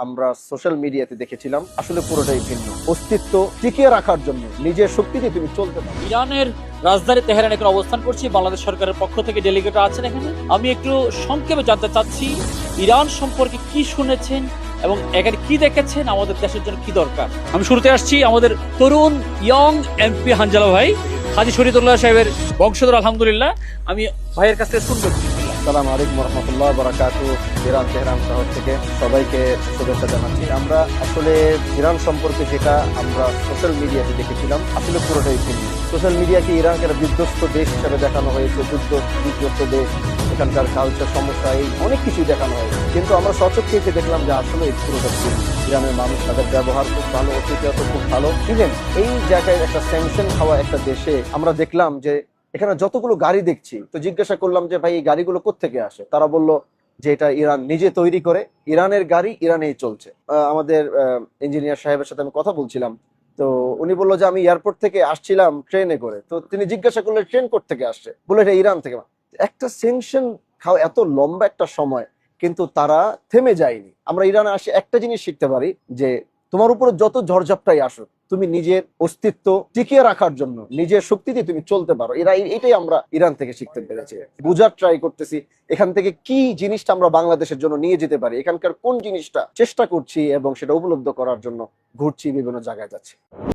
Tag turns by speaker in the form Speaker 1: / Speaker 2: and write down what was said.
Speaker 1: আমরা সোশ্যাল মিডিয়াতে দেখেছিলাম আসলে পুরোটাই ভিন্ন। অস্তিত্ব টিকিয়ে রাখার জন্য নিজের শক্তি দিয়ে তুমি চলতে পারো।
Speaker 2: ইরানের রাজধানী তেহরান এখন অবস্থান করছি। বাংলাদেশ সরকারের পক্ষ থেকে ডেলিগেট আছেন এখানে। আমি একটু সংক্ষেপে জানতে চাচ্ছি ইরান সম্পর্কে কি শুনেছেন এবং এখানে কি দেখেছেন, আমাদের দেশের জন্য কি দরকার। আমি শুরুতে আসছি আমাদের তরুণ ইয়ং এমপি হানজালা ভাই, হাজী শরীদুল্লাহ সাহেবের বংশধর। আলহামদুলিল্লাহ, আমি ভাইয়ের কাছ থেকে শুনবো।
Speaker 1: আসসালামু আলাইকুম রহমতুল্লাহ বারাকাতু। ইরান তেহরান শহর থেকে সবাইকে শুভেচ্ছা জানাচ্ছি। আমরা আসলে ইরান সম্পর্কে যেটা আমরা সোশ্যাল মিডিয়াতে দেখেছিলাম আসলে পুরোটাই ভিন্ন। সোশ্যাল মিডিয়াকে ইরানকে একটা বিধ্বস্ত দেশ হিসেবে দেখানো হয়েছে, বিধ্বস্ত দেশ, এখানকার কালচার সমস্যা, এই অনেক কিছুই দেখানো হয়েছে। কিন্তু আমরা সচক্ষে এসে দেখলাম যে আসলে পুরোটা ভিন্ন। ইরানের মানুষ, তাদের ব্যবহার খুব ভালো, অতিথিয়ত খুব ভালো। ইভেন এই জায়গায় একটা স্যাংশন খাওয়া একটা দেশে আমরা দেখলাম যে এখানে যতগুলো গাড়ি দেখছি, তো জিজ্ঞাসা করলাম যে ভাই এই গাড়িগুলো কোত্থেকে আসে। তারা বলল যে এটা ইরান নিজে তৈরি করে, ইরানের গাড়ি ইরানেই চলছে। আমাদের ইঞ্জিনিয়ার সাহেবের সাথে আমি কথা বলছিলাম, তো উনি বললো যে আমি এয়ারপোর্ট থেকে আসছিলাম ট্রেনে করে। তো তিনি জিজ্ঞাসা করলেন ট্রেন কোথা থেকে আসছে, বলে এটা ইরান থেকে। একটা সেংশন খাওয়া এত লম্বা একটা সময়, কিন্তু তারা থেমে যায়নি। আমরা ইরানে আসে একটা জিনিস শিখতে পারি যে তোমার উপরে যত ঝড়ঝাপটাই আসুক, তুমি নিজের অস্তিত্ব টিকিয়ে রাখার জন্য নিজের শক্তি দিয়ে তুমি চলতে পারো। এটাই আমরা ইরান থেকে শিখতে পেরেছি। বুঝার ট্রাই করতেছি এখান থেকে কি জিনিসটা আমরা বাংলাদেশের জন্য নিয়ে যেতে পারি, এখানকার কোন জিনিসটা চেষ্টা করছি এবং সেটা উপলব্ধ করার জন্য ঘুরছি, বিভিন্ন জায়গায় যাচ্ছি।